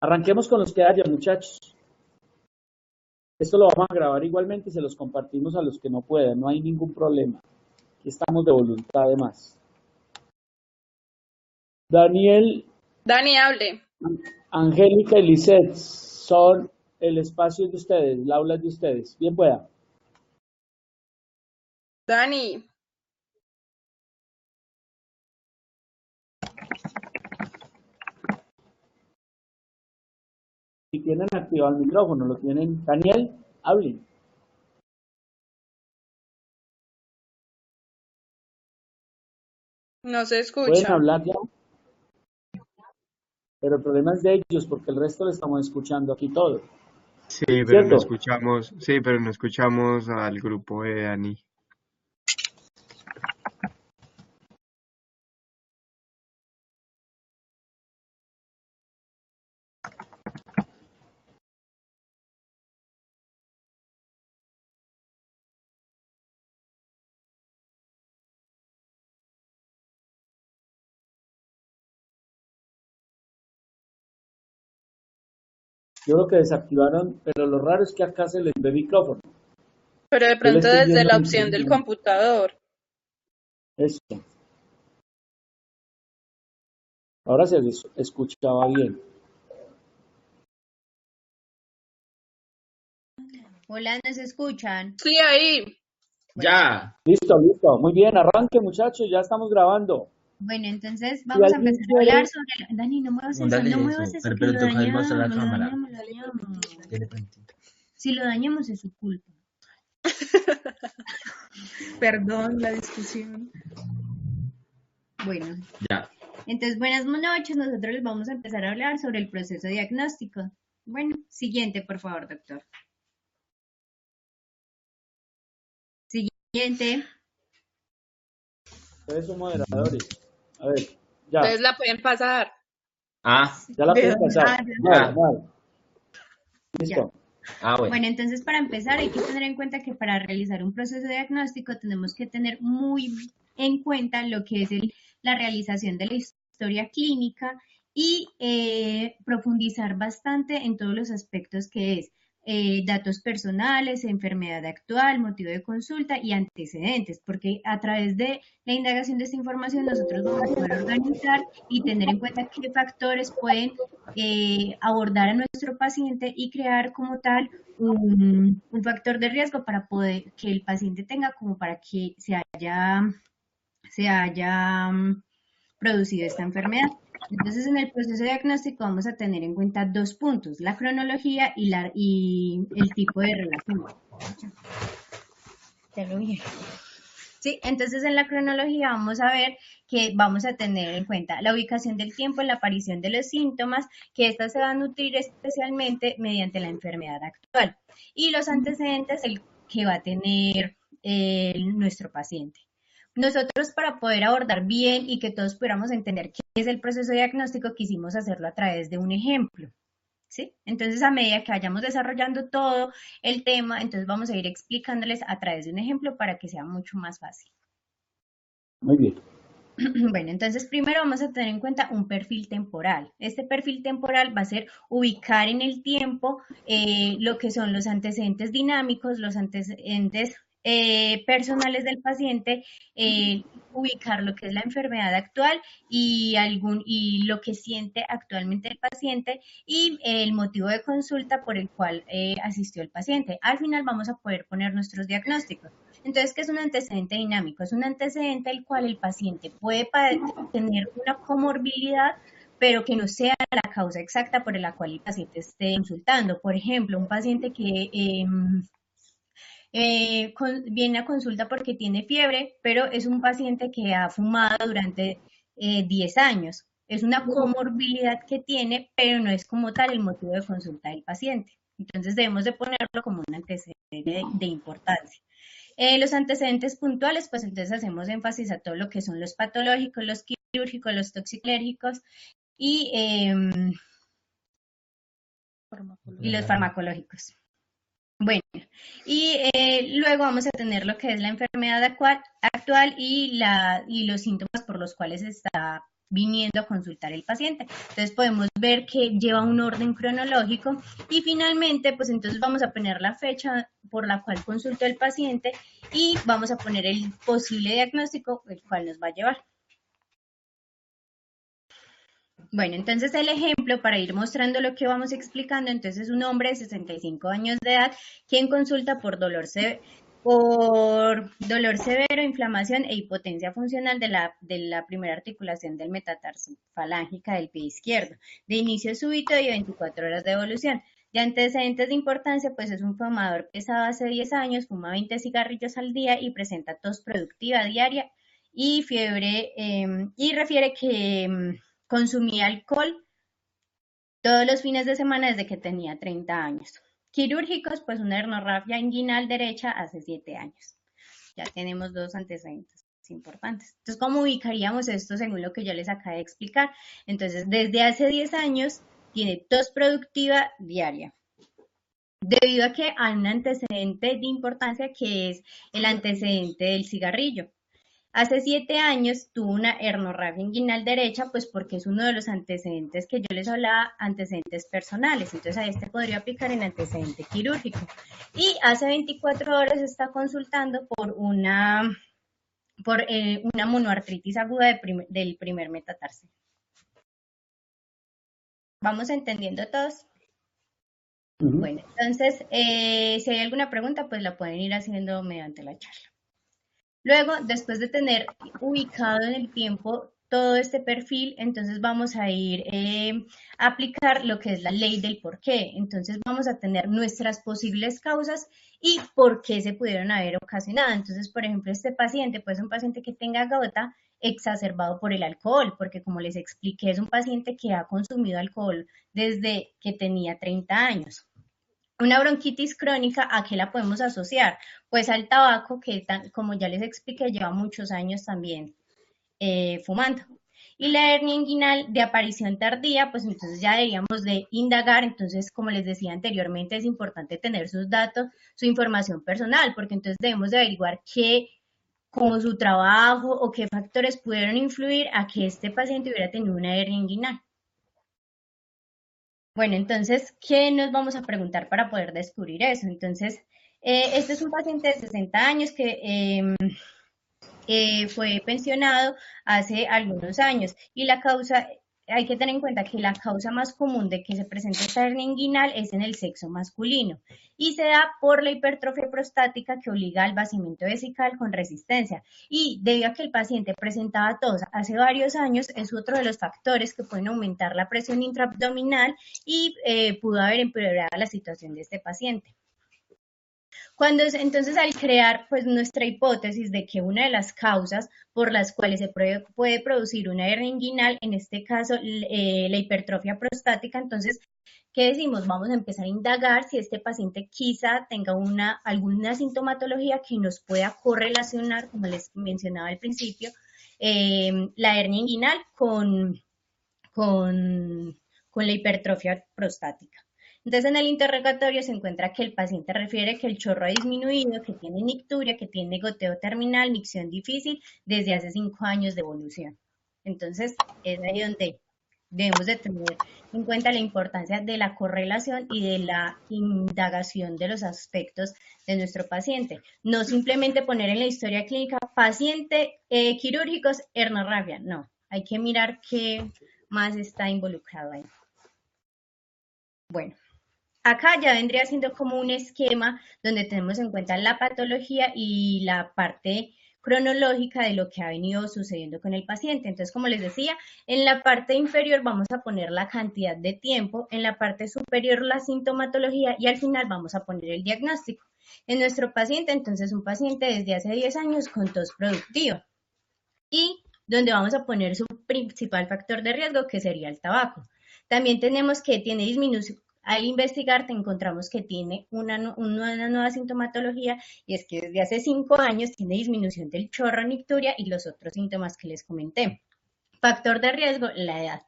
Arranquemos con los que haya, muchachos. Esto lo vamos a grabar igualmente y se los compartimos a los que no puedan, no hay ningún problema. Aquí estamos de voluntad además. Daniel, Dani, hable. Angélica y Lisette, son el espacio de ustedes, el aula es de ustedes. Bien pueda. Dani. Si tienen activado el micrófono, lo tienen. Daniel, hablen. No se Pueden escucha. hablar ya, pero el problema es de ellos porque el resto lo estamos escuchando aquí todo. Sí, pero no ¿Cierto? escuchamos al grupo de Dani. Yo creo que desactivaron, pero lo raro es que acá se les ve micrófono. Pero de Yo le pronto estoy desde viendo la a mi opción del sobrino. computador. Esto. Ahora se escuchaba bien. Hola, ¿nos escuchan? Sí, ahí. Ya. Listo, listo. Muy bien, arranque, muchachos, ya estamos grabando. Bueno, entonces Si vamos a alguien empezar a hablar quiere, sobre... Dani, no muevas No, eso, dale no muevas eso. eso, que Pero lo toca mostrar dañamos, la cámara. lo dañamos. Dale tantito. Si lo dañamos es su culpa. Perdón la discusión. Bueno, Ya. entonces buenas noches, nosotros les vamos a empezar a hablar sobre el proceso diagnóstico. Bueno, siguiente, por favor, doctor. Siguiente. ustedes son moderadores. A ver, ya, Ustedes la pueden pasar. ya la pueden pasar. Ya. Listo. Bueno. Bueno, entonces para empezar hay que tener en cuenta que para realizar un proceso diagnóstico tenemos que tener muy en cuenta lo que es la realización de la historia clínica y profundizar bastante en todos los aspectos que es datos personales, enfermedad actual, motivo de consulta y antecedentes, porque a través de la indagación de esta información nosotros vamos a poder organizar y tener en cuenta qué factores pueden abordar a nuestro paciente y crear como tal un factor de riesgo para poder que el paciente tenga como para que se haya producido esta enfermedad. Entonces, en el proceso diagnóstico vamos a tener en cuenta dos puntos, la cronología y el tipo de relación. Ya lo vi. Sí, entonces en la cronología vamos a ver que vamos a tener en cuenta la ubicación del tiempo en la aparición de los síntomas, que estas se van a nutrir especialmente mediante la enfermedad actual, y los antecedentes el que va a tener nuestro paciente. Nosotros, para poder abordar bien y que todos pudiéramos entender qué es el proceso diagnóstico, quisimos hacerlo a través de un ejemplo. ¿Sí? Entonces, a medida que vayamos desarrollando todo el tema, entonces vamos a ir explicándoles a través de un ejemplo para que sea mucho más fácil. Muy bien. Bueno, entonces primero vamos a tener en cuenta un perfil temporal. Este perfil temporal va a ser ubicar en el tiempo lo que son los antecedentes dinámicos, los antecedentes personales del paciente, ubicar lo que es la enfermedad actual y lo que siente actualmente el paciente y el motivo de consulta por el cual asistió el paciente. Al final vamos a poder poner nuestros diagnósticos. Entonces, ¿qué es un antecedente dinámico? Es un antecedente el cual el paciente puede tener una comorbilidad, pero que no sea la causa exacta por la cual el paciente esté consultando. Por ejemplo, un paciente que viene a consulta porque tiene fiebre, pero es un paciente que ha fumado durante 10 años. Es una comorbilidad que tiene, pero no es como tal el motivo de consulta del paciente. Entonces debemos de ponerlo como un antecedente de importancia. Los antecedentes puntuales, pues entonces hacemos énfasis a todo lo que son los patológicos, los quirúrgicos, los toxicológicos y los farmacológicos. Bueno, y luego vamos a tener lo que es la enfermedad actual y los síntomas por los cuales está viniendo a consultar el paciente. Entonces podemos ver que lleva un orden cronológico y finalmente pues entonces vamos a poner la fecha por la cual consultó el paciente y vamos a poner el posible diagnóstico el cual nos va a llevar. Bueno, entonces el ejemplo para ir mostrando lo que vamos explicando, entonces un hombre de 65 años de edad quien consulta por dolor severo, inflamación e hipotencia funcional de la primera articulación del metatarso falángica del pie izquierdo, de inicio súbito y 24 horas de evolución. De antecedentes de importancia, pues es un fumador pesado hace 10 años, fuma 20 cigarrillos al día y presenta tos productiva diaria y fiebre, y refiere que consumía alcohol todos los fines de semana desde que tenía 30 años. Quirúrgicos, pues una hernorrafia inguinal derecha hace 7 años. Ya tenemos 2 antecedentes importantes. Entonces, ¿cómo ubicaríamos esto según lo que yo les acabé de explicar? Entonces, desde hace 10 años tiene tos productiva diaria. Debido a que hay un antecedente de importancia que es el antecedente del cigarrillo. Hace 7 años tuvo una hernorrafia inguinal derecha, pues porque es uno de los antecedentes que yo les hablaba, antecedentes personales. Entonces a este podría aplicar el antecedente quirúrgico. Y hace 24 horas está consultando por una monoartritis aguda del primer metatarsiano. ¿Vamos entendiendo todos? Bueno, entonces, si hay alguna pregunta, pues la pueden ir haciendo mediante la charla. Luego, después de tener ubicado en el tiempo todo este perfil, entonces vamos a ir a aplicar lo que es la ley del por qué. Entonces vamos a tener nuestras posibles causas y por qué se pudieron haber ocasionado. Entonces, por ejemplo, este paciente puede ser un paciente que tenga gota exacerbado por el alcohol, porque como les expliqué, es un paciente que ha consumido alcohol desde que tenía 30 años. Una bronquitis crónica, ¿a qué la podemos asociar? Pues al tabaco, que como ya les expliqué, lleva muchos años también fumando. Y la hernia inguinal de aparición tardía, pues entonces ya deberíamos de indagar. Entonces, como les decía anteriormente, es importante tener sus datos, su información personal, porque entonces debemos de averiguar qué, como su trabajo o qué factores pudieron influir a que este paciente hubiera tenido una hernia inguinal. Bueno, entonces, ¿qué nos vamos a preguntar para poder descubrir eso? Entonces, este es un paciente de 60 años que fue pensionado hace algunos años y la causa, hay que tener en cuenta que la causa más común de que se presente esta hernia inguinal es en el sexo masculino y se da por la hipertrofia prostática que obliga al vaciamiento vesical con resistencia y debido a que el paciente presentaba tos hace varios años es otro de los factores que pueden aumentar la presión intraabdominal y pudo haber empeorado la situación de este paciente. Entonces, al crear pues nuestra hipótesis de que una de las causas por las cuales se puede producir una hernia inguinal, en este caso la hipertrofia prostática, entonces, ¿qué decimos? Vamos a empezar a indagar si este paciente quizá tenga alguna sintomatología que nos pueda correlacionar, como les mencionaba al principio, la hernia inguinal con la hipertrofia prostática. Entonces, en el interrogatorio se encuentra que el paciente refiere que el chorro ha disminuido, que tiene nicturia, que tiene goteo terminal, micción difícil, desde hace 5 años de evolución. Entonces, es ahí donde debemos de tener en cuenta la importancia de la correlación y de la indagación de los aspectos de nuestro paciente. No simplemente poner en la historia clínica, paciente quirúrgicos, hernorrafia. No, hay que mirar qué más está involucrado ahí. Bueno. Acá ya vendría siendo como un esquema donde tenemos en cuenta la patología y la parte cronológica de lo que ha venido sucediendo con el paciente. Entonces, como les decía, en la parte inferior vamos a poner la cantidad de tiempo, en la parte superior la sintomatología y al final vamos a poner el diagnóstico. En nuestro paciente, entonces, un paciente desde hace 10 años con tos productiva y donde vamos a poner su principal factor de riesgo, que sería el tabaco. También tenemos que tiene disminución. Al investigar te encontramos que tiene una nueva sintomatología y es que desde hace 5 años tiene disminución del chorro, nicturia y los otros síntomas que les comenté. Factor de riesgo, la edad.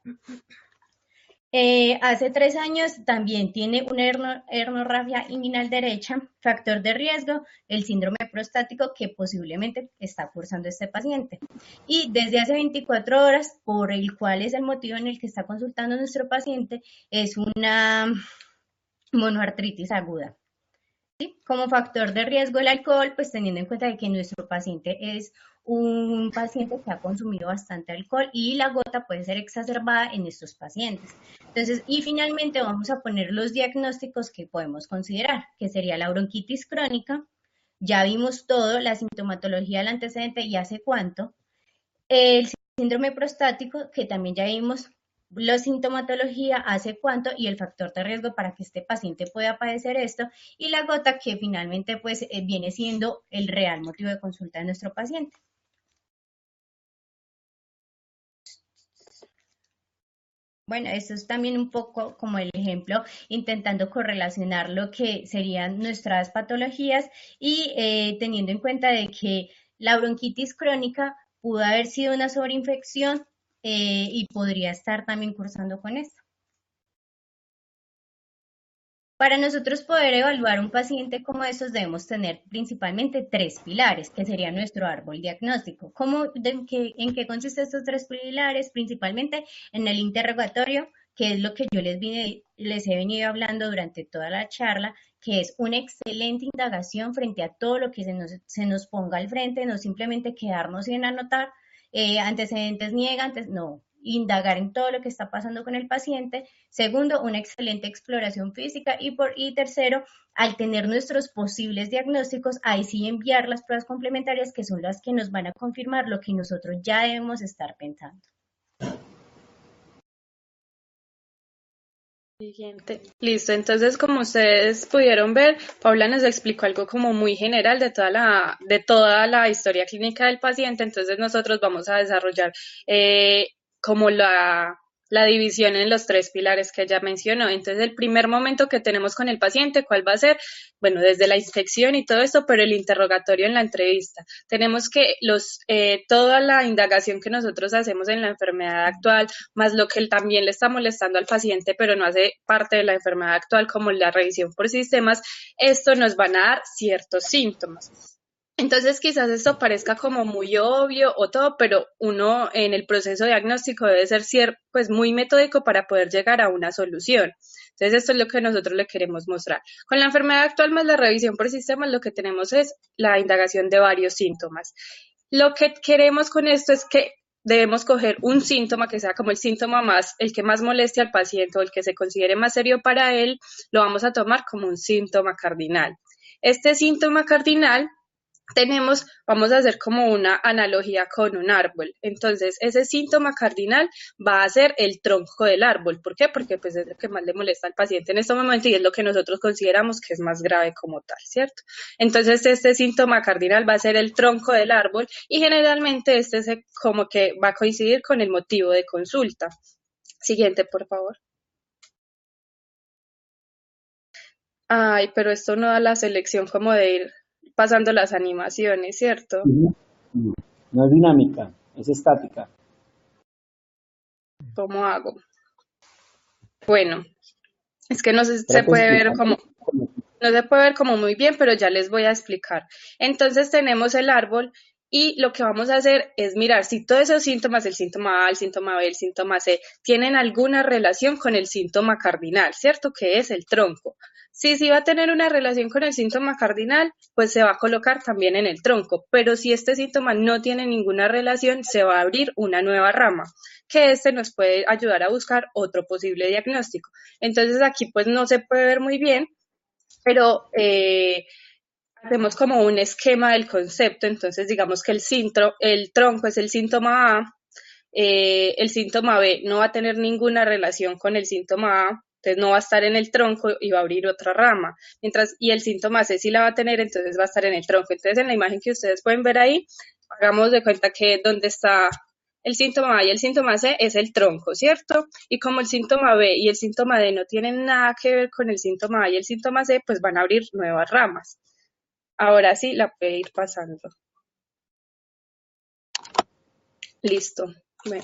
Hace 3 años también tiene una hernorragia inguinal derecha, factor de riesgo, el síndrome prostático que posiblemente está cursando este paciente. Y desde hace 24 horas, por el cual es el motivo en el que está consultando nuestro paciente, es una monoartritis aguda. ¿Sí? Como factor de riesgo el alcohol, pues teniendo en cuenta de que nuestro paciente es un paciente que ha consumido bastante alcohol y la gota puede ser exacerbada en estos pacientes. Entonces, y finalmente vamos a poner los diagnósticos que podemos considerar, que sería la bronquitis crónica, ya vimos todo, la sintomatología del antecedente y hace cuánto, el síndrome prostático, que también ya vimos la sintomatología, hace cuánto y el factor de riesgo para que este paciente pueda padecer esto, y la gota que finalmente pues viene siendo el real motivo de consulta de nuestro paciente. Bueno, esto es también un poco como el ejemplo, intentando correlacionar lo que serían nuestras patologías y teniendo en cuenta de que la bronquitis crónica pudo haber sido una sobreinfección y podría estar también cursando con esto. Para nosotros poder evaluar un paciente como estos debemos tener principalmente 3 pilares, que sería nuestro árbol diagnóstico. ¿En qué consisten estos 3 pilares? Principalmente en el interrogatorio, que es lo que yo les he venido hablando durante toda la charla, que es una excelente indagación frente a todo lo que se nos ponga al frente, no simplemente quedarnos en anotar antecedentes niegantes, no, indagar en todo lo que está pasando con el paciente. Segundo, una excelente exploración física y tercero, al tener nuestros posibles diagnósticos, ahí sí enviar las pruebas complementarias que son las que nos van a confirmar lo que nosotros ya debemos estar pensando. Siguiente. Listo, entonces como ustedes pudieron ver, Paula nos explicó algo como muy general de toda la historia clínica del paciente, entonces nosotros vamos a desarrollar como la división en los 3 pilares que ella mencionó. Entonces el primer momento que tenemos con el paciente, ¿cuál va a ser? Bueno, desde la inspección y todo esto, pero el interrogatorio en la entrevista. Tenemos que toda la indagación que nosotros hacemos en la enfermedad actual, más lo que también le está molestando al paciente, pero no hace parte de la enfermedad actual, como la revisión por sistemas, esto nos van a dar ciertos síntomas. Entonces quizás esto parezca como muy obvio o todo, pero uno en el proceso diagnóstico debe ser pues muy metódico para poder llegar a una solución. Entonces esto es lo que nosotros le queremos mostrar. Con la enfermedad actual más la revisión por sistemas, lo que tenemos es la indagación de varios síntomas. Lo que queremos con esto es que debemos coger un síntoma que sea como el que más moleste al paciente o el que se considere más serio para él, lo vamos a tomar como un síntoma cardinal. Este síntoma cardinal vamos a hacer como una analogía con un árbol. Entonces, ese síntoma cardinal va a ser el tronco del árbol. ¿Por qué? Porque pues es lo que más le molesta al paciente en este momento y es lo que nosotros consideramos que es más grave como tal, ¿cierto? Entonces, este síntoma cardinal va a ser el tronco del árbol y generalmente como que va a coincidir con el motivo de consulta. Siguiente, por favor. Ay, pero esto no da la selección como de ir pasando las animaciones, ¿cierto? No es dinámica, es estática. ¿Cómo hago? Bueno, es que no se puede ver como muy bien, pero ya les voy a explicar. Entonces tenemos el árbol y lo que vamos a hacer es mirar si todos esos síntomas, el síntoma A, el síntoma B, el síntoma C, tienen alguna relación con el síntoma cardinal, ¿cierto? Que es el tronco. Si sí va a tener una relación con el síntoma cardinal, pues se va a colocar también en el tronco, pero si este síntoma no tiene ninguna relación, se va a abrir una nueva rama, que nos puede ayudar a buscar otro posible diagnóstico. Entonces aquí pues no se puede ver muy bien, pero hacemos como un esquema del concepto. Entonces digamos que el tronco es el síntoma A, el síntoma B no va a tener ninguna relación con el síntoma A, entonces no va a estar en el tronco y va a abrir otra rama, y el síntoma C sí la va a tener, entonces va a estar en el tronco. Entonces en la imagen que ustedes pueden ver ahí, hagamos de cuenta que donde está el síntoma A y el síntoma C es el tronco, ¿cierto? Y como el síntoma B y el síntoma D no tienen nada que ver con el síntoma A y el síntoma C, pues van a abrir nuevas ramas. Ahora sí la puede ir pasando. Listo. Bueno.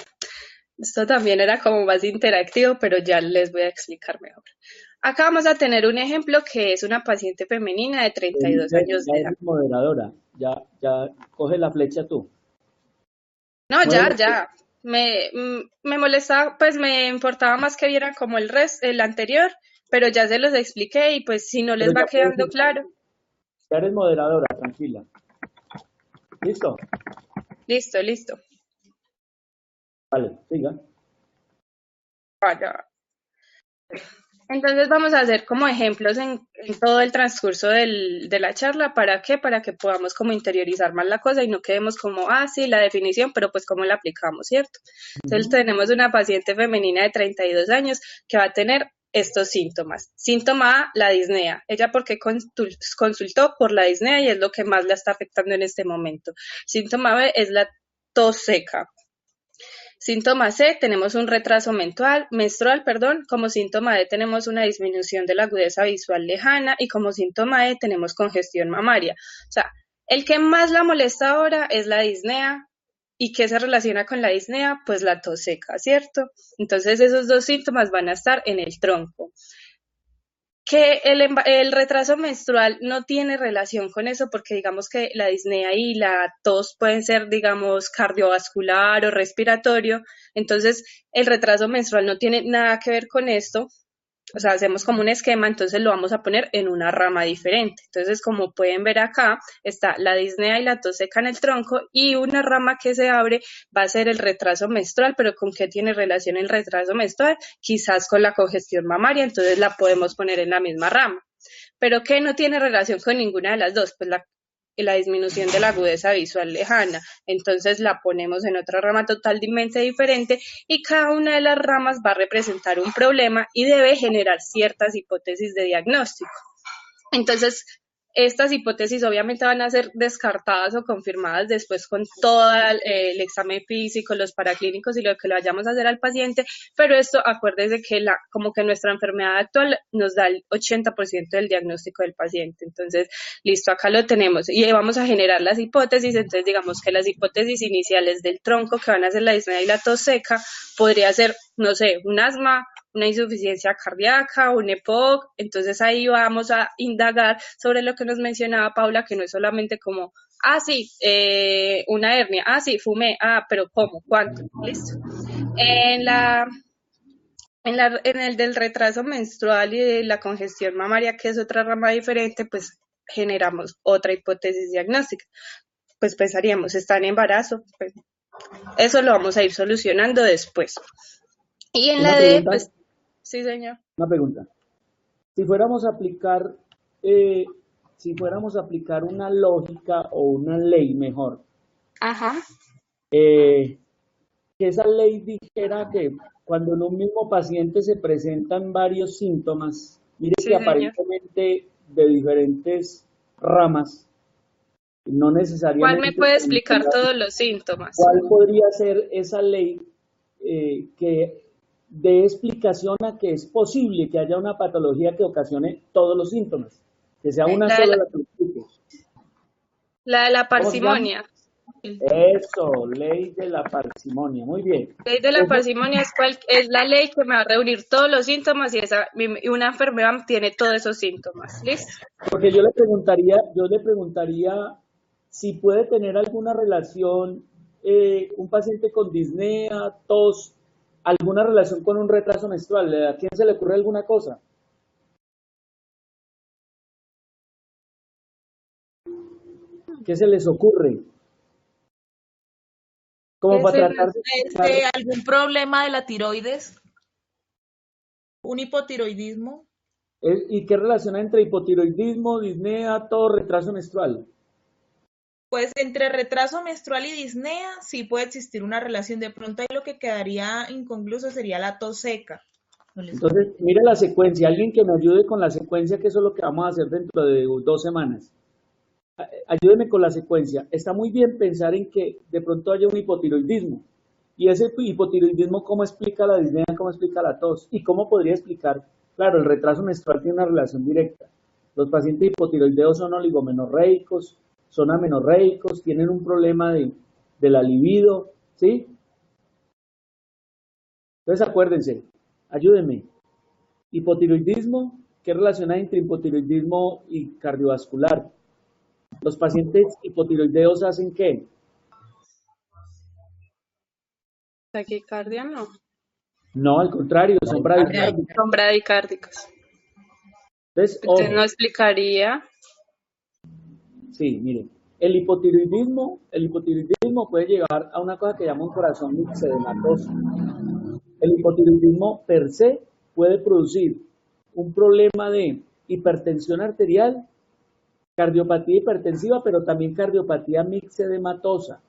Esto también era como más interactivo, pero ya les voy a explicar mejor. Acá vamos a tener un ejemplo que es una paciente femenina de 32 Felipe, años ya de edad. eres moderadora. Ya, coge la flecha tú. No, Mueve ya. Me molestaba, pues me importaba más que vieran como el anterior, pero ya se los expliqué y pues si no pero les va ya puedes quedando claro, ya eres moderadora, tranquila. ¿Listo? listo. Vale, siga. Vaya. Entonces vamos a hacer como ejemplos en todo el transcurso de la charla. ¿Para qué? Para que podamos como interiorizar más la cosa y no quedemos como, sí, la definición, pero pues cómo la aplicamos, ¿cierto? Entonces tenemos una paciente femenina de 32 años que va a tener estos síntomas. Síntoma A, la disnea. Ella porque consultó por la disnea y es lo que más la está afectando en este momento. Síntoma B es la tos seca. Síntoma C, tenemos un retraso menstrual, como síntoma D tenemos una disminución de la agudeza visual lejana y como síntoma E tenemos congestión mamaria. O sea, el que más la molesta ahora es la disnea. ¿Y qué se relaciona con la disnea? Pues la tos seca, ¿cierto? Entonces esos dos síntomas van a estar en el tronco. Que el retraso menstrual no tiene relación con eso porque digamos que la disnea y la tos pueden ser, digamos, cardiovascular o respiratorio, entonces el retraso menstrual no tiene nada que ver con esto, o sea, hacemos como un esquema, entonces lo vamos a poner en una rama diferente. Entonces, como pueden ver acá, está la disnea y la tos seca en el tronco y una rama que se abre va a ser el retraso menstrual, pero ¿con qué tiene relación el retraso menstrual? Quizás con la congestión mamaria, entonces la podemos poner en la misma rama. Pero ¿qué no tiene relación con ninguna de las dos? Pues la disminución de la agudeza visual lejana. Entonces la ponemos en otra rama totalmente diferente y cada una de las ramas va a representar un problema y debe generar ciertas hipótesis de diagnóstico. Entonces, estas hipótesis obviamente van a ser descartadas o confirmadas después con todo el examen físico, los paraclínicos y lo que le vayamos a hacer al paciente, pero esto acuérdese que como que nuestra enfermedad actual nos da el 80% del diagnóstico del paciente. Entonces, listo, acá lo tenemos y vamos a generar las hipótesis. Entonces, digamos que las hipótesis iniciales del tronco que van a ser la disnea y la tos seca podría ser, no sé, un asma, una insuficiencia cardíaca, un EPOC, entonces ahí vamos a indagar sobre lo que nos mencionaba Paula, que no es solamente como, sí, una hernia, sí, fumé, pero ¿cómo? ¿Cuánto? Listo. En el del retraso menstrual y de la congestión mamaria, que es otra rama diferente, pues generamos otra hipótesis diagnóstica. Pues pensaríamos, está en embarazo, pues eso lo vamos a ir solucionando después. Y en la de, pues, sí, señor. Una pregunta. Si fuéramos a aplicar, una lógica o una ley mejor, que esa ley dijera que cuando en un mismo paciente se presentan varios síntomas, mire que aparentemente de diferentes ramas, no necesariamente. ¿Cuál me puede explicar todos los síntomas? ¿Cuál podría ser esa ley que dé explicación a que es posible que haya una patología que ocasione todos los síntomas? Que sea una sola la que explique. La de la parsimonia. Eso, ley de la parsimonia. Muy bien. Ley de la parsimonia es la ley que me va a reunir todos los síntomas y una enfermedad tiene todos esos síntomas. ¿Listo? Porque yo le preguntaría si puede tener alguna relación un paciente con disnea, tos, alguna relación con un retraso menstrual. ¿A quién se le ocurre alguna cosa? ¿Qué se les ocurre? Como para tratar de... ¿Algún problema de la tiroides? ¿Un hipotiroidismo? ¿Y qué relación hay entre hipotiroidismo, disnea, tos, retraso menstrual? Pues entre retraso menstrual y disnea sí puede existir una relación. De pronto ahí lo que quedaría inconcluso sería la tos seca. Entonces, mire la secuencia. Alguien que me ayude con la secuencia, que eso es lo que vamos a hacer dentro de 2 semanas. Ayúdeme con la secuencia. Está muy bien pensar en que de pronto haya un hipotiroidismo. Y ese hipotiroidismo, ¿cómo explica la disnea? ¿Cómo explica la tos? ¿Y cómo podría explicar? Claro, el retraso menstrual tiene una relación directa. Los pacientes hipotiroideos son oligomenorreicos, son amenorreicos, tienen un problema de la libido, ¿sí? Entonces acuérdense, ayúdenme. Hipotiroidismo, ¿qué relación hay entre hipotiroidismo y cardiovascular? ¿Los pacientes hipotiroideos hacen qué? Taquicardia no. No, al contrario, son bradicárdicos. Son bradicárdicos. Entonces, Entonces ojo, no explicaría. sí, miren, el hipotiroidismo puede llevar a una cosa que llama un corazón mixedematoso. El hipotiroidismo per se puede producir un problema de hipertensión arterial, cardiopatía hipertensiva, pero también cardiopatía mixedematosa.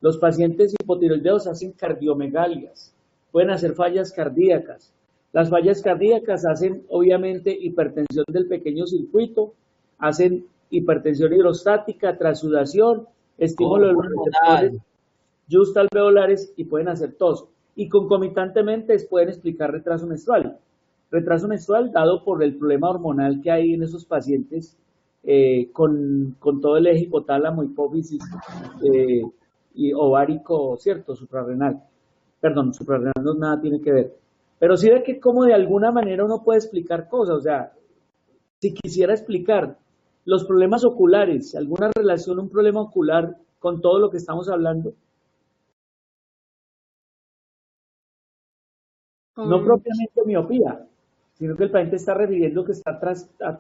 Los pacientes hipotiroideos hacen cardiomegalias, pueden hacer fallas cardíacas. Las fallas cardíacas hacen, obviamente, hipertensión del pequeño circuito, hacen hipertensión hidrostática, transudación, estímulo de los receptores justalveolares y pueden hacer tos. Y concomitantemente pueden explicar retraso menstrual. Retraso menstrual dado por el problema hormonal que hay en esos pacientes con todo el eje hipotálamo, hipófisis y ovárico, ¿cierto? Suprarrenal. Perdón, suprarrenal no nada tiene que ver. Pero sí ve que como de alguna manera uno puede explicar cosas. O sea, si quisiera explicar los problemas oculares, alguna relación, un problema ocular con todo lo que estamos hablando, no propiamente miopía, sino que el paciente está refiriendo que está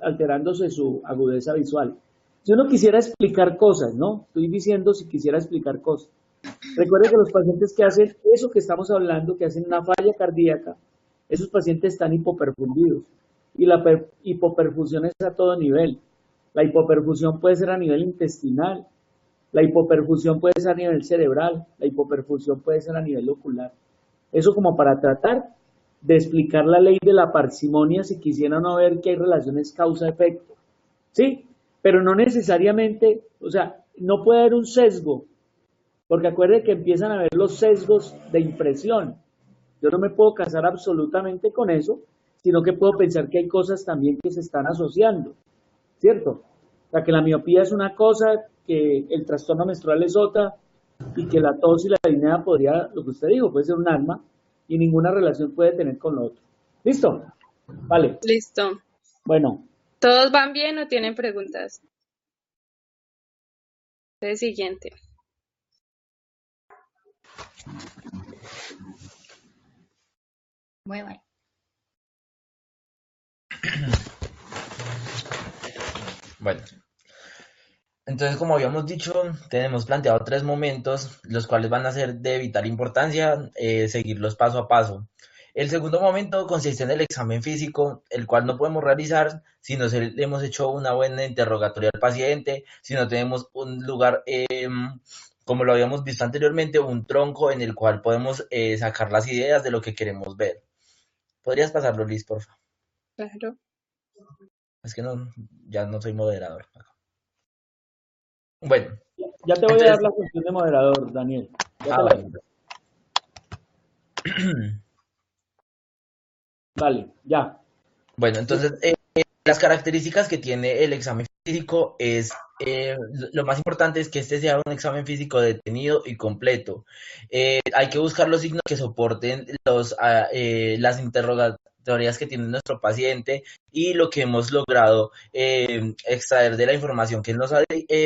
alterándose su agudeza visual. Si uno quisiera explicar cosas, ¿no? Estoy diciendo si quisiera explicar cosas. Recuerde que los pacientes que hacen eso que estamos hablando, que hacen una falla cardíaca, esos pacientes están hipoperfundidos. Y la hipoperfusión es a todo nivel. La hipoperfusión puede ser a nivel intestinal, la hipoperfusión puede ser a nivel cerebral, la hipoperfusión puede ser a nivel ocular. Eso como para tratar de explicar la ley de la parsimonia si quisieran no ver que hay relaciones causa-efecto. ¿Sí? Pero no necesariamente, o sea, no puede haber un sesgo, porque acuérdense que empiezan a ver los sesgos de impresión. Yo no me puedo casar absolutamente con eso, sino que puedo pensar que hay cosas también que se están asociando, ¿cierto? O sea, que la miopía es una cosa, que el trastorno menstrual es otra, y que la tos y la disnea podría, lo que usted dijo, puede ser un arma, y ninguna relación puede tener con lo otro. ¿Listo? Vale. Listo. Bueno. ¿Todos van bien o tienen preguntas? El siguiente. Muy bueno. Bueno, entonces como habíamos dicho, tenemos planteado 3 momentos, los cuales van a ser de vital importancia, seguirlos paso a paso. El segundo momento consiste en el examen físico, el cual no podemos realizar si no hemos hecho una buena interrogatoria al paciente, si no tenemos un lugar, como lo habíamos visto anteriormente, un tronco en el cual podemos sacar las ideas de lo que queremos ver. ¿Podrías pasarlo, Liz, por favor? Claro. Es que no, ya no soy moderador. Bueno. Ya te voy a dar la función de moderador, Daniel. Bueno. Vale, ya. Bueno, entonces, las características que tiene el examen físico es, lo más importante es que este sea un examen físico detenido y completo. Hay que buscar los signos que soporten las interrogatorias que tiene nuestro paciente y lo que hemos logrado extraer de la información que él nos ha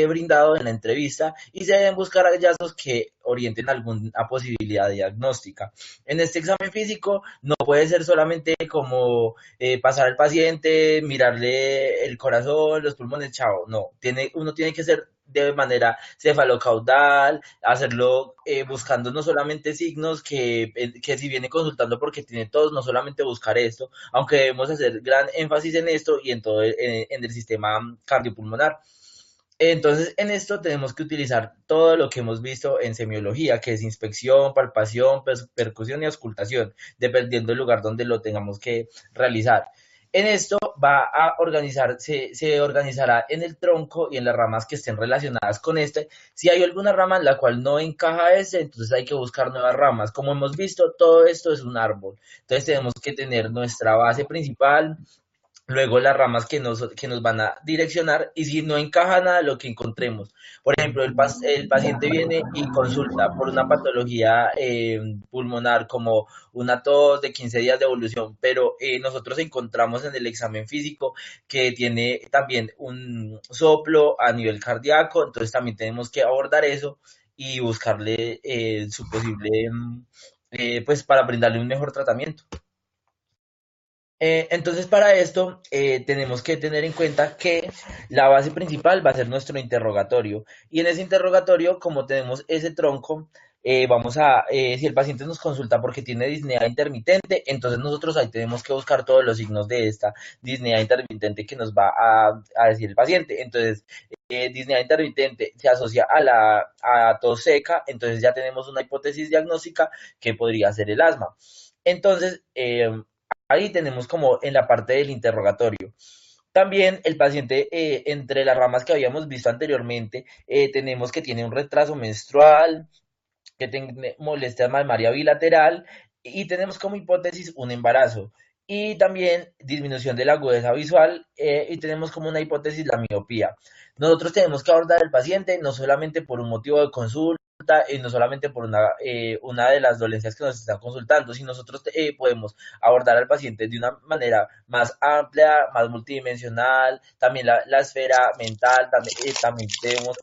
brindado en la entrevista, y se deben buscar hallazgos que orienten alguna posibilidad diagnóstica. En este examen físico no puede ser solamente como pasar al paciente, mirarle el corazón, los pulmones, chao, no, uno tiene que ser de manera cefalocaudal, hacerlo buscando no solamente signos que si viene consultando porque tiene tos, no solamente buscar esto, aunque debemos hacer gran énfasis en esto y en todo en el sistema cardiopulmonar. Entonces, en esto tenemos que utilizar todo lo que hemos visto en semiología, que es inspección, palpación, percusión y auscultación, dependiendo del lugar donde lo tengamos que realizar. En esto va a se organizará en el tronco y en las ramas que estén relacionadas con este. Si hay alguna rama en la cual no encaja entonces hay que buscar nuevas ramas. Como hemos visto, todo esto es un árbol. Entonces tenemos que tener nuestra base principal, luego las ramas que nos van a direccionar y si no encaja nada lo que encontremos. Por ejemplo, el paciente viene y consulta por una patología pulmonar como una tos de 15 días de evolución, pero nosotros encontramos en el examen físico que tiene también un soplo a nivel cardíaco, entonces también tenemos que abordar eso y buscarle su posible, pues para brindarle un mejor tratamiento. Entonces, para esto tenemos que tener en cuenta que la base principal va a ser nuestro interrogatorio. Y en ese interrogatorio, como tenemos ese tronco, si el paciente nos consulta porque tiene disnea intermitente, entonces nosotros ahí tenemos que buscar todos los signos de esta disnea intermitente que nos va a decir el paciente. Entonces, disnea intermitente se asocia a tos seca, entonces ya tenemos una hipótesis diagnóstica que podría ser el asma. Entonces, ahí tenemos como en la parte del interrogatorio. También el paciente, entre las ramas que habíamos visto anteriormente, tenemos que tiene un retraso menstrual, que tiene molestia mamária bilateral y tenemos como hipótesis un embarazo. Y también disminución de la agudeza visual y tenemos como una hipótesis la miopía. Nosotros tenemos que abordar al paciente no solamente por un motivo de consulta y no solamente por una de las dolencias que nos están consultando, sino nosotros podemos abordar al paciente de una manera más amplia, más multidimensional, también la esfera mental, también debemos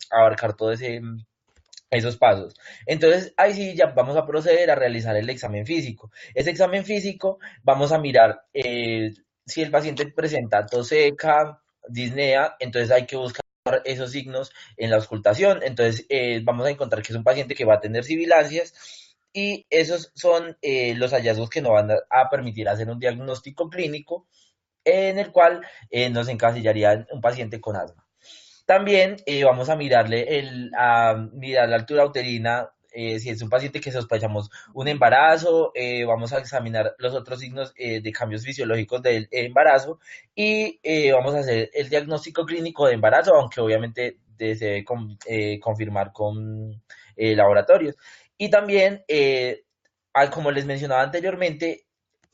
abarcar todo esos pasos. Entonces, ahí sí ya vamos a proceder a realizar el examen físico. Ese examen físico vamos a mirar si el paciente presenta tos seca, disnea, entonces hay que buscar esos signos en la auscultación. Entonces, vamos a encontrar que es un paciente que va a tener sibilancias y esos son los hallazgos que nos van a permitir hacer un diagnóstico clínico en el cual nos encasillaría un paciente con asma. También vamos a mirar la altura uterina, si es un paciente que sospechamos un embarazo, vamos a examinar los otros signos de cambios fisiológicos del embarazo y vamos a hacer el diagnóstico clínico de embarazo, aunque obviamente se debe confirmar con laboratorios. Y también, como les mencionaba anteriormente,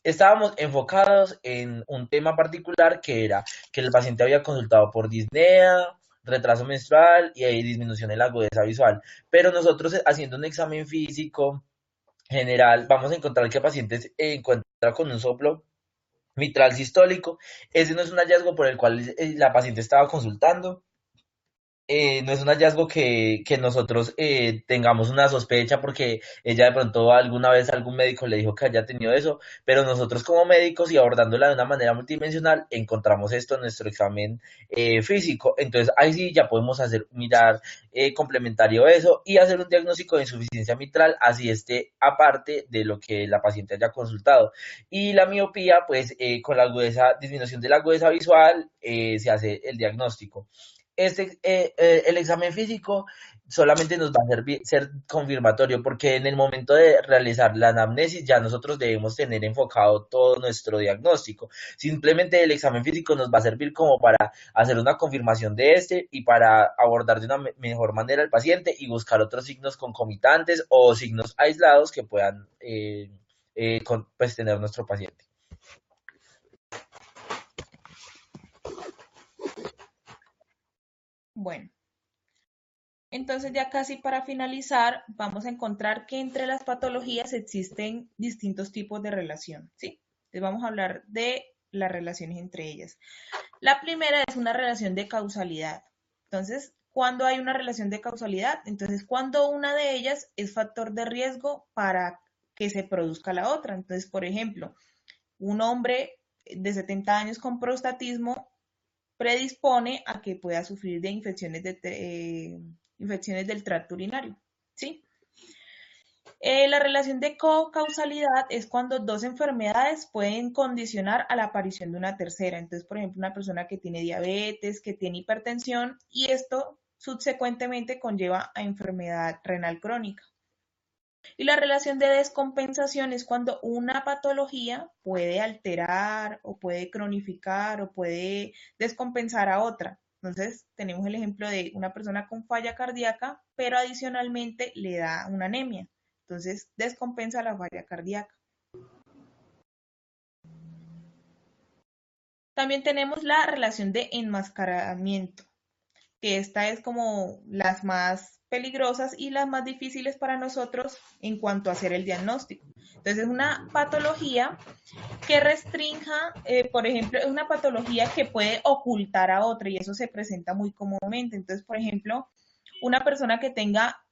estábamos enfocados en un tema particular que era que el paciente había consultado por disnea, retraso menstrual y hay disminución en la agudeza visual. Pero nosotros haciendo un examen físico general vamos a encontrar que el paciente se encuentra con un soplo mitral sistólico. Ese no es un hallazgo por el cual la paciente estaba consultando, no es un hallazgo que nosotros tengamos una sospecha porque ella de pronto alguna vez algún médico le dijo que haya tenido eso, pero nosotros como médicos y abordándola de una manera multidimensional encontramos esto en nuestro examen físico. Entonces ahí sí ya podemos mirar complementario eso y hacer un diagnóstico de insuficiencia mitral, así esté aparte de lo que la paciente haya consultado. Y la miopía, pues con la agudeza, disminución de la agudeza visual, se hace el diagnóstico. El examen físico solamente nos va a ser confirmatorio porque en el momento de realizar la anamnesis ya nosotros debemos tener enfocado todo nuestro diagnóstico. Simplemente el examen físico nos va a servir como para hacer una confirmación de este y para abordar de una mejor manera al paciente y buscar otros signos concomitantes o signos aislados que puedan pues, tener nuestro paciente. Bueno, entonces ya casi para finalizar, vamos a encontrar que entre las patologías existen distintos tipos de relación, ¿sí? Entonces vamos a hablar de las relaciones entre ellas. La primera es una relación de causalidad. Entonces, ¿cuándo hay una relación de causalidad? Entonces, cuando una de ellas es factor de riesgo para que se produzca la otra. Entonces, por ejemplo, un hombre de 70 años con prostatismo predispone a que pueda sufrir de infecciones del tracto urinario, ¿sí? La relación de co-causalidad es cuando dos enfermedades pueden condicionar a la aparición de una tercera. Entonces, por ejemplo, una persona que tiene diabetes, que tiene hipertensión, y esto subsecuentemente conlleva a enfermedad renal crónica. Y la relación de descompensación es cuando una patología puede alterar o puede cronificar o puede descompensar a otra. Entonces, tenemos el ejemplo de una persona con falla cardíaca, pero adicionalmente le da una anemia. Entonces, descompensa la falla cardíaca. También tenemos la relación de enmascaramiento, que esta es como las más peligrosas y las más difíciles para nosotros en cuanto a hacer el diagnóstico. Entonces es una patología que restrinja, por ejemplo, es una patología que puede ocultar a otra y eso se presenta muy comúnmente. Entonces, por ejemplo, una persona que tenga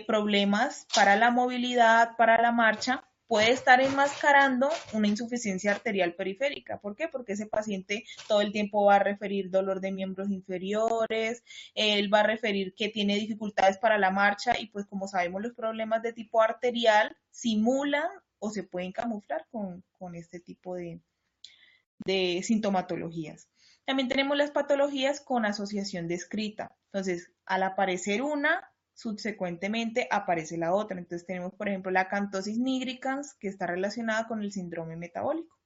problemas para la movilidad, para la marcha, puede estar enmascarando una insuficiencia arterial periférica. ¿Por qué? Porque ese paciente todo el tiempo va a referir dolor de miembros inferiores, él va a referir que tiene dificultades para la marcha y pues como sabemos los problemas de tipo arterial simulan o se pueden camuflar con este tipo de sintomatologías. También tenemos las patologías con asociación descrita. Entonces, al aparecer una, subsecuentemente aparece la otra. Entonces tenemos, por ejemplo, la acanthosis nigricans, que está relacionada con el síndrome metabólico.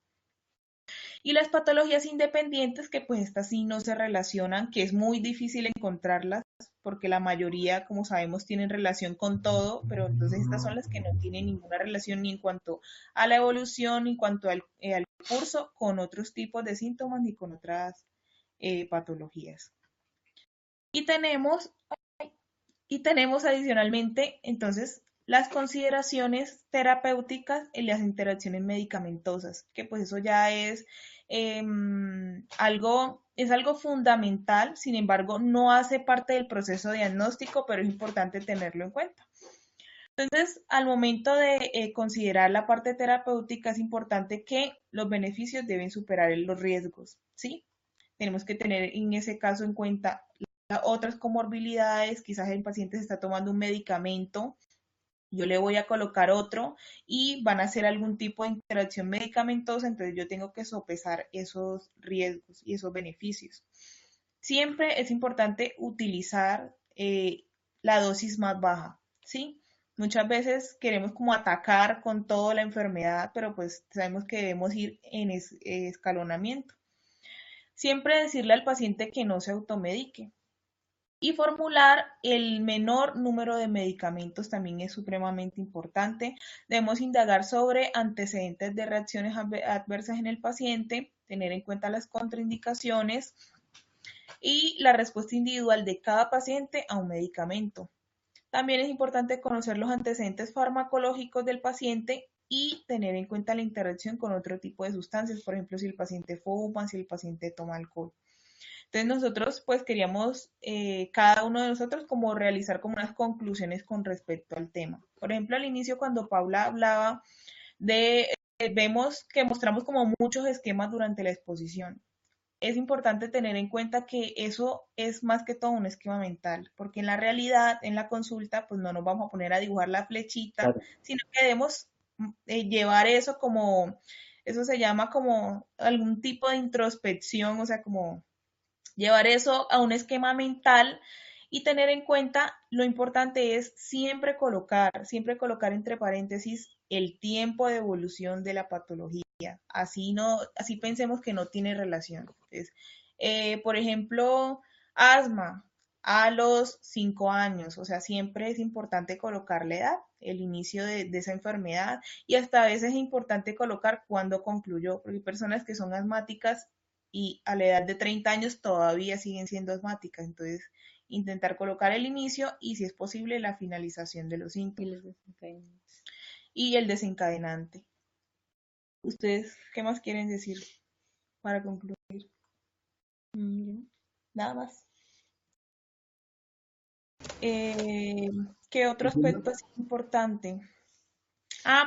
Y las patologías independientes, que pues estas sí no se relacionan, que es muy difícil encontrarlas, porque la mayoría, como sabemos, tienen relación con todo, pero entonces estas son las que no tienen ninguna relación ni en cuanto a la evolución, ni en cuanto al curso, con otros tipos de síntomas, ni con otras patologías. Y tenemos adicionalmente, entonces, las consideraciones terapéuticas y las interacciones medicamentosas, que pues eso ya es algo fundamental, sin embargo, no hace parte del proceso diagnóstico, pero es importante tenerlo en cuenta. Entonces, al momento de considerar la parte terapéutica, es importante que los beneficios deben superar los riesgos, ¿sí? Tenemos que tener en ese caso en cuenta otras comorbilidades, quizás el paciente se está tomando un medicamento, yo le voy a colocar otro y van a hacer algún tipo de interacción medicamentosa, entonces yo tengo que sopesar esos riesgos y esos beneficios. Siempre es importante utilizar la dosis más baja, ¿sí? Muchas veces queremos como atacar con toda la enfermedad, pero pues sabemos que debemos ir en escalonamiento. Siempre decirle al paciente que no se automedique. Y formular el menor número de medicamentos también es supremamente importante. Debemos indagar sobre antecedentes de reacciones adversas en el paciente, tener en cuenta las contraindicaciones y la respuesta individual de cada paciente a un medicamento. También es importante conocer los antecedentes farmacológicos del paciente y tener en cuenta la interacción con otro tipo de sustancias, por ejemplo, si el paciente fuma, si el paciente toma alcohol. Entonces nosotros pues queríamos, cada uno de nosotros como realizar como unas conclusiones con respecto al tema. Por ejemplo, al inicio cuando Paula hablaba vemos que mostramos como muchos esquemas durante la exposición. Es importante tener en cuenta que eso es más que todo un esquema mental, porque en la realidad, en la consulta, pues no nos vamos a poner a dibujar la flechita, Claro. sino que debemos llevar eso como, eso se llama como algún tipo de introspección, o sea, como llevar eso a un esquema mental y tener en cuenta lo importante es siempre colocar entre paréntesis el tiempo de evolución de la patología. Así pensemos que no tiene relación. Entonces, por ejemplo, asma a los 5 años, o sea, siempre es importante colocar la edad, el inicio de esa enfermedad y hasta a veces es importante colocar cuándo concluyó, porque hay personas que son asmáticas y a la edad de 30 años todavía siguen siendo asmáticas. Entonces, intentar colocar el inicio y, si es posible, la finalización de los síntomas. Y el desencadenante. ¿Ustedes qué más quieren decir para concluir? Nada más. ¿Qué otro aspecto es importante?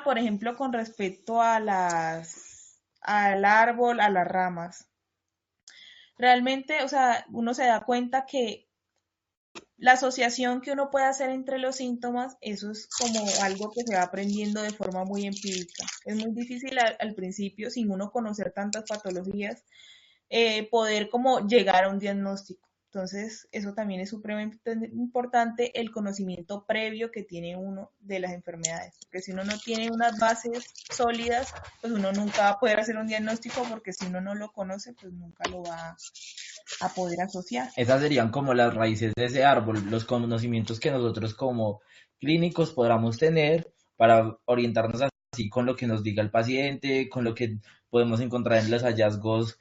Por ejemplo, con respecto a al árbol, a las ramas. Realmente, o sea, uno se da cuenta que la asociación que uno puede hacer entre los síntomas, eso es como algo que se va aprendiendo de forma muy empírica. Es muy difícil al principio, sin uno conocer tantas patologías, poder como llegar a un diagnóstico. Entonces, eso también es supremamente importante, el conocimiento previo que tiene uno de las enfermedades. Porque si uno no tiene unas bases sólidas, pues uno nunca va a poder hacer un diagnóstico, porque si uno no lo conoce, pues nunca lo va a poder asociar. Esas serían como las raíces de ese árbol, los conocimientos que nosotros como clínicos podamos tener para orientarnos así con lo que nos diga el paciente, con lo que podemos encontrar en los hallazgos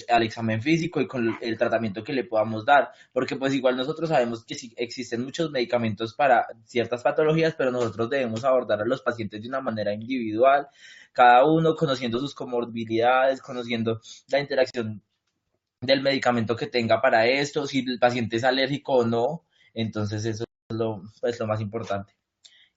al examen físico y con el tratamiento que le podamos dar, porque pues igual nosotros sabemos que sí existen muchos medicamentos para ciertas patologías, pero nosotros debemos abordar a los pacientes de una manera individual, cada uno conociendo sus comorbilidades, conociendo la interacción del medicamento que tenga para esto, si el paciente es alérgico o no, entonces eso es lo más importante.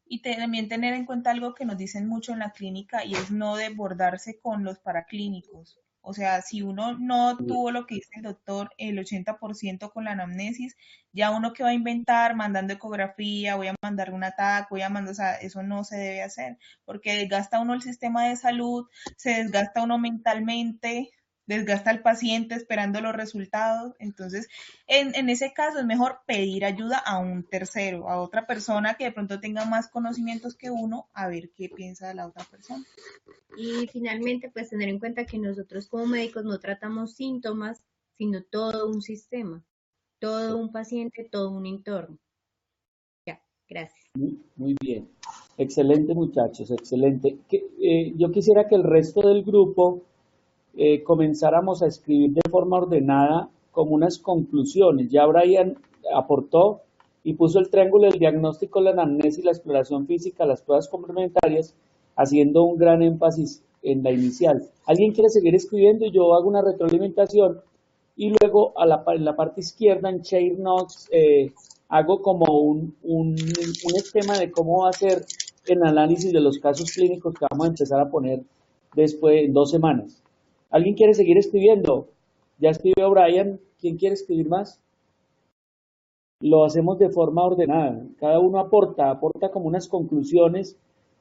Y también tener en cuenta algo que nos dicen mucho en la clínica y es no desbordarse con los paraclínicos. O sea, si uno no tuvo lo que dice el doctor, el 80% con la anamnesis, ya uno que va a inventar mandando ecografía, voy a mandar un ataque, voy a mandar, o sea, eso no se debe hacer, porque desgasta uno el sistema de salud, se desgasta uno mentalmente, desgasta al paciente esperando los resultados. Entonces, en ese caso es mejor pedir ayuda a un tercero, a otra persona que de pronto tenga más conocimientos que uno, a ver qué piensa de la otra persona. Y finalmente, pues tener en cuenta que nosotros como médicos no tratamos síntomas, sino todo un sistema, todo un paciente, todo un entorno. Ya, gracias. Muy bien. Excelente, muchachos, excelente. Yo quisiera que el resto del grupo comenzáramos a escribir de forma ordenada como unas conclusiones. Ya Brian aportó y puso el triángulo del diagnóstico, la anamnesis, la exploración física, las pruebas complementarias, haciendo un gran énfasis en la inicial. ¿Alguien quiere seguir escribiendo? Yo hago una retroalimentación y luego en la parte izquierda, en Share Notes, hago como un esquema de cómo va a ser el análisis de los casos clínicos que vamos a empezar a poner después en 2 semanas. ¿Alguien quiere seguir escribiendo? Ya escribió Brian. ¿Quién quiere escribir más? Lo hacemos de forma ordenada. Cada uno aporta como unas conclusiones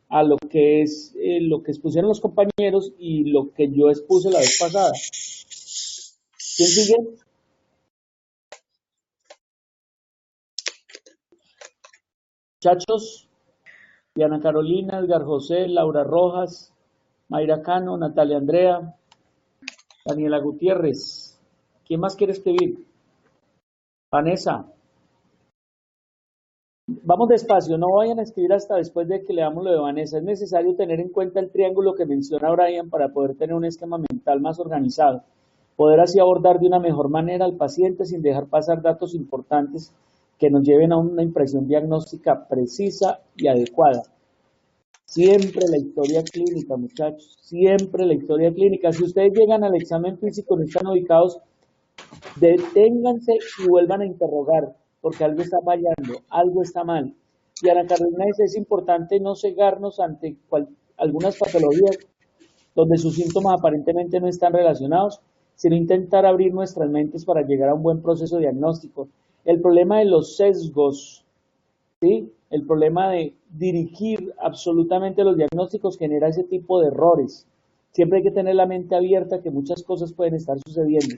a lo que expusieron los compañeros y lo que yo expuse la vez pasada. ¿Quién sigue? Muchachos, Diana Carolina, Edgar José, Laura Rojas, Mayra Cano, Natalia Andrea, Daniela Gutiérrez. ¿Quién más quiere escribir? Vanessa. Vamos despacio, no vayan a escribir hasta después de que leamos lo de Vanessa. Es necesario tener en cuenta el triángulo que menciona Brian para poder tener un esquema mental más organizado, poder así abordar de una mejor manera al paciente sin dejar pasar datos importantes que nos lleven a una impresión diagnóstica precisa y adecuada. Siempre la historia clínica, muchachos, siempre la historia clínica. Si ustedes llegan al examen físico, no están ubicados, deténganse y vuelvan a interrogar, porque algo está fallando, algo está mal. Y Ana Carolina dice, es importante no cegarnos ante algunas patologías donde sus síntomas aparentemente no están relacionados, sino intentar abrir nuestras mentes para llegar a un buen proceso diagnóstico. El problema de los sesgos, ¿sí? El problema de dirigir absolutamente los diagnósticos genera ese tipo de errores. Siempre hay que tener la mente abierta que muchas cosas pueden estar sucediendo.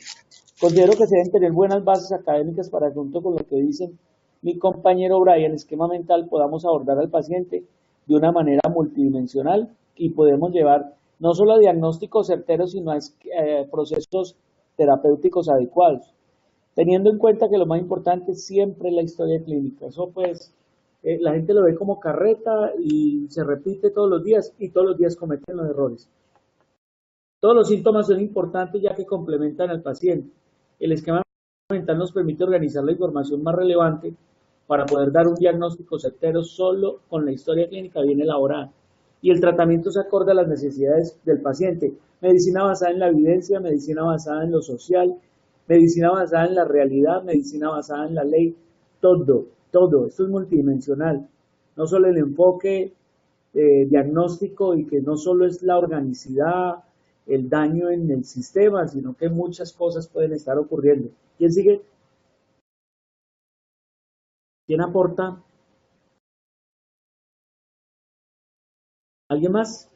Considero que se deben tener buenas bases académicas para, junto con lo que dicen mi compañero Brian, esquema mental, podamos abordar al paciente de una manera multidimensional y podemos llevar no solo a diagnósticos certeros, sino a procesos terapéuticos adecuados, teniendo en cuenta que lo más importante siempre es la historia clínica. Eso pues la gente lo ve como carreta y se repite todos los días y todos los días cometen los errores. Todos los síntomas son importantes ya que complementan al paciente. El esquema mental nos permite organizar la información más relevante para poder dar un diagnóstico certero solo con la historia clínica bien elaborada. Y el tratamiento se acorde a las necesidades del paciente. Medicina basada en la evidencia, medicina basada en lo social, medicina basada en la realidad, medicina basada en la ley, todo. Esto es multidimensional. No solo el enfoque diagnóstico y que no solo es la organicidad, el daño en el sistema, sino que muchas cosas pueden estar ocurriendo. ¿Quién sigue? ¿Quién aporta? ¿Alguien más?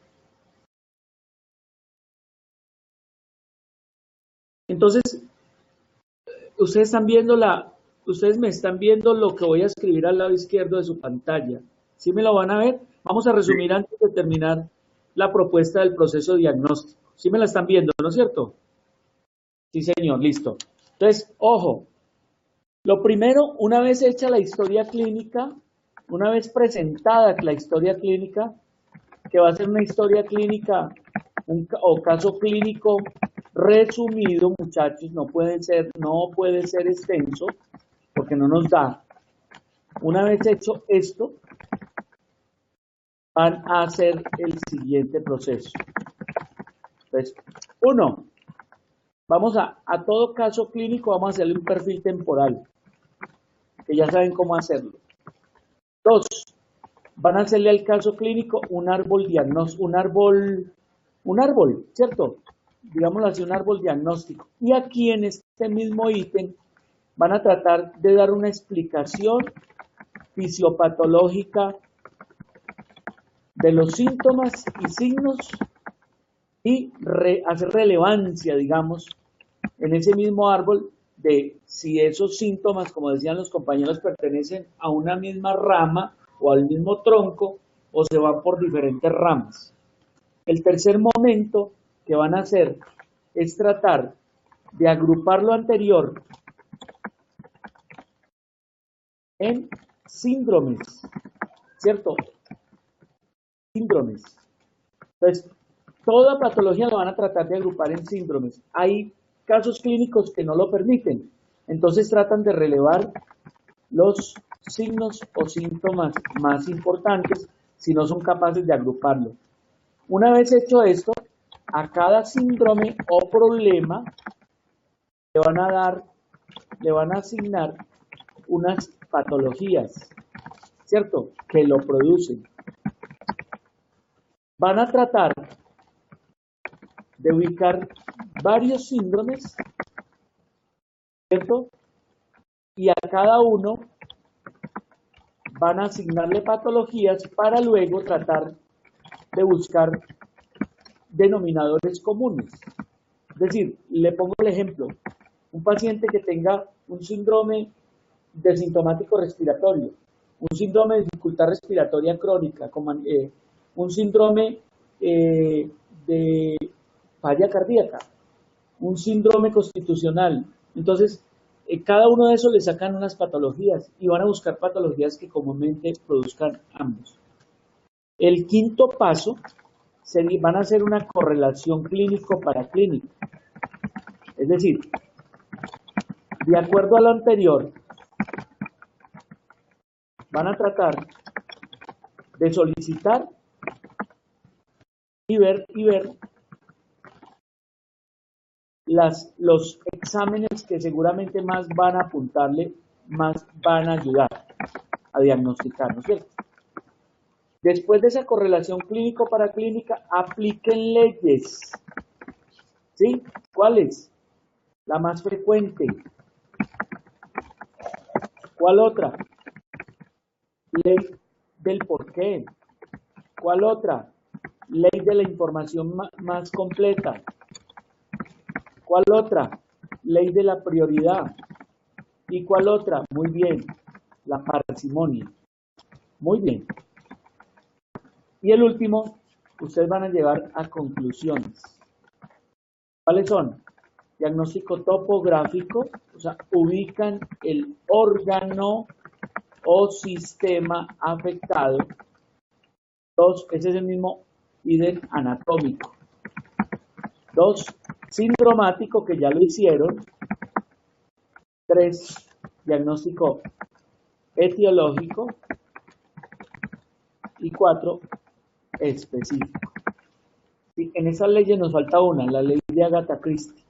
Entonces, ustedes me están viendo lo que voy a escribir al lado izquierdo de su pantalla. ¿Sí me lo van a ver? Vamos a resumir antes de terminar la propuesta del proceso diagnóstico. ¿Sí me la están viendo, no es cierto? Sí, señor, listo. Entonces, ojo, lo primero, una vez hecha la historia clínica, una vez presentada la historia clínica, que va a ser una historia clínica o caso clínico resumido, muchachos, no puede ser extenso, porque no nos da. Una vez hecho esto, van a hacer el siguiente proceso. Entonces, uno, vamos a todo caso clínico, vamos a hacerle un perfil temporal, que ya saben cómo hacerlo. Dos, van a hacerle al caso clínico un árbol diagnóstico, un árbol, ¿cierto? Digámoslo así, un árbol diagnóstico. Y aquí en este mismo ítem van a tratar de dar una explicación fisiopatológica de los síntomas y signos y hacer relevancia, digamos, en ese mismo árbol de si esos síntomas, como decían los compañeros, pertenecen a una misma rama o al mismo tronco o se van por diferentes ramas. El tercer momento que van a hacer es tratar de agrupar lo anterior en síndromes, ¿cierto? Síndromes. Entonces, toda patología la van a tratar de agrupar en síndromes. Hay casos clínicos que no lo permiten, entonces tratan de relevar los signos o síntomas más importantes si no son capaces de agruparlo. Una vez hecho esto, a cada síndrome o problema le van a asignar unas patologías, ¿cierto? Que lo producen. Van a tratar de ubicar varios síndromes, ¿cierto? Y a cada uno van a asignarle patologías para luego tratar de buscar denominadores comunes. Es decir, le pongo el ejemplo, un paciente que tenga un síndrome de sintomático respiratorio, un síndrome de dificultad respiratoria crónica, como, un síndrome de falla cardíaca, un síndrome constitucional. Entonces, cada uno de esos le sacan unas patologías y van a buscar patologías que comúnmente produzcan ambos. El quinto paso van a hacer una correlación clínico para clínico. Es decir, de acuerdo a lo anterior, van a tratar de solicitar y ver los exámenes que seguramente más van a apuntarle, más van a ayudar a diagnosticar, ¿no es cierto? Después de esa correlación clínico para clínica, apliquen leyes. ¿Sí? ¿Cuáles? La más frecuente. ¿Cuál otra? Ley del porqué. ¿Cuál otra? Ley de la información más completa. ¿Cuál otra? Ley de la prioridad. ¿Y cuál otra? Muy bien, la parsimonia. Muy bien. Y el último, ustedes van a llegar a conclusiones. ¿Cuáles son? Diagnóstico topográfico, o sea, ubican el órgano o sistema afectado. Dos, ese es el mismo ítem anatómico. Dos, sindromático, que ya lo hicieron. Tres, diagnóstico etiológico. Y cuatro, específico. Sí, en esas leyes nos falta una, la ley de Agatha Christie.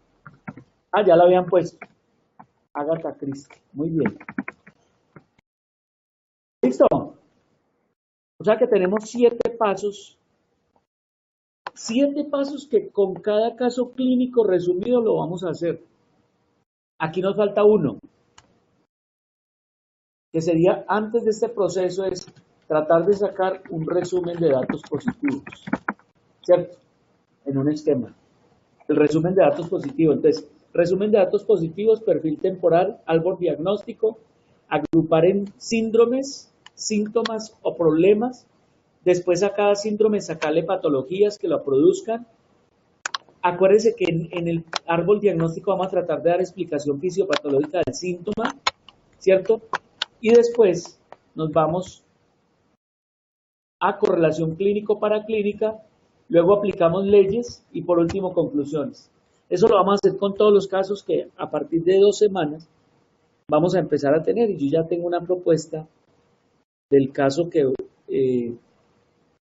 Ah, ya la habían puesto. Agatha Christie. Muy bien. ¿Listo? O sea que tenemos 7 pasos. 7 pasos que con cada caso clínico resumido lo vamos a hacer. Aquí nos falta uno. Que sería, antes de este proceso, es tratar de sacar un resumen de datos positivos. ¿Cierto? En un esquema. El resumen de datos positivos. Entonces, resumen de datos positivos, perfil temporal, árbol diagnóstico, agrupar en síndromes, síntomas o problemas. Después a cada síndrome sacarle patologías que lo produzcan. Acuérdense que en el árbol diagnóstico vamos a tratar de dar explicación fisiopatológica del síntoma, ¿cierto? Y después nos vamos A, correlación clínico-paraclínica, luego aplicamos leyes y por último conclusiones. Eso lo vamos a hacer con todos los casos que a partir de 2 semanas vamos a empezar a tener. Y yo ya tengo una propuesta del caso que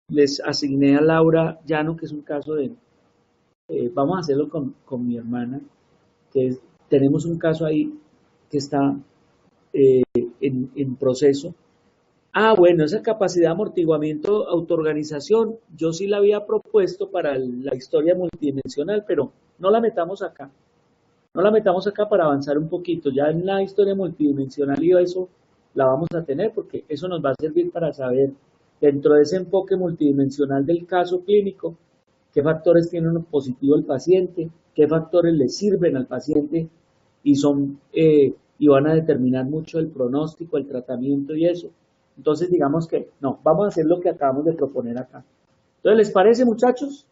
les asigné a Laura Llano, que es un caso de, vamos a hacerlo con mi hermana, tenemos un caso ahí que está en proceso. Bueno, esa capacidad de amortiguamiento, autoorganización, yo sí la había propuesto para la historia multidimensional, pero no la metamos acá. No la metamos acá para avanzar un poquito. Ya en la historia multidimensional y eso la vamos a tener porque eso nos va a servir para saber, dentro de ese enfoque multidimensional del caso clínico, qué factores tiene uno positivo el paciente, qué factores le sirven al paciente y van a determinar mucho el pronóstico, el tratamiento y eso. Entonces digamos que no, vamos a hacer lo que acabamos de proponer acá. Entonces, ¿les parece, muchachos?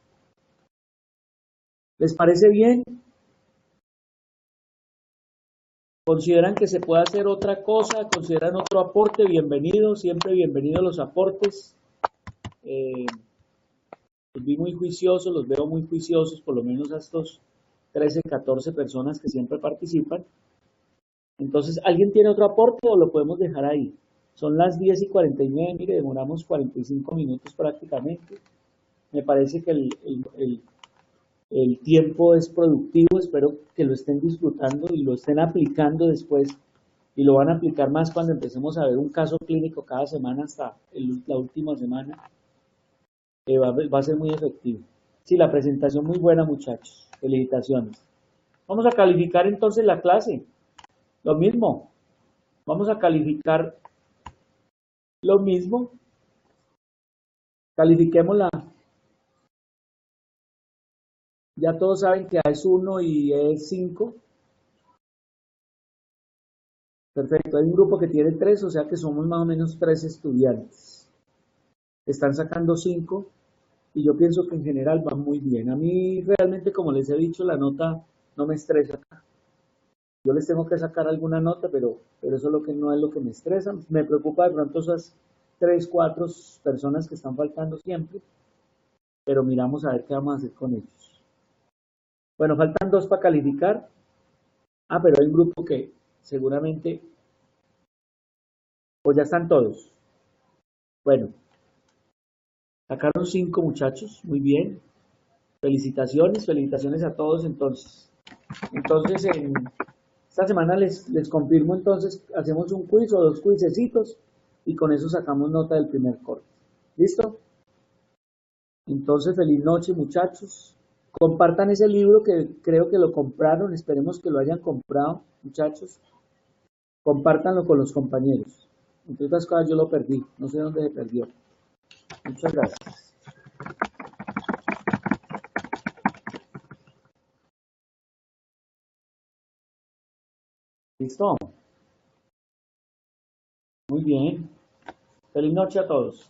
¿Les parece bien? ¿Consideran que se puede hacer otra cosa? ¿Consideran otro aporte? Bienvenidos, siempre bienvenidos los aportes. Los vi muy juiciosos, los veo muy juiciosos, por lo menos a estos 13, 14 personas que siempre participan. Entonces, ¿alguien tiene otro aporte o lo podemos dejar ahí? Son las 10:49, mire, demoramos 45 minutos prácticamente. Me parece que el tiempo es productivo, espero que lo estén disfrutando y lo estén aplicando después y lo van a aplicar más cuando empecemos a ver un caso clínico cada semana hasta la última semana. Va a ser muy efectivo. Sí, la presentación muy buena, muchachos. Felicitaciones. Vamos a calificar entonces la clase. Lo mismo. Vamos a calificar lo mismo. Califiquémosla. Ya todos saben que A es 1 y E es 5. Perfecto. Hay un grupo que tiene 3, o sea que somos más o menos 3 estudiantes. Están sacando 5 y yo pienso que en general va muy bien. A mí realmente, como les he dicho, la nota no me estresa. Yo les tengo que sacar alguna nota, pero eso es lo que no es lo que me estresa. Me preocupa de pronto esas 3, 4 personas que están faltando siempre, pero miramos a ver qué vamos a hacer con ellos. Bueno, faltan 2 para calificar. Pero hay un grupo que seguramente, pues ya están todos. Bueno, sacaron 5 muchachos, muy bien. Felicitaciones a todos entonces. Entonces, esta semana les confirmo, entonces hacemos un quiz o 2 quizecitos y con eso sacamos nota del primer corte. ¿Listo? Entonces, feliz noche, muchachos. Compartan ese libro que creo que lo compraron, esperemos que lo hayan comprado, muchachos. Compártanlo con los compañeros. Entre otras cosas, yo lo perdí, no sé dónde se perdió. Muchas gracias. ¿Listo? Muy bien. Feliz noche a todos.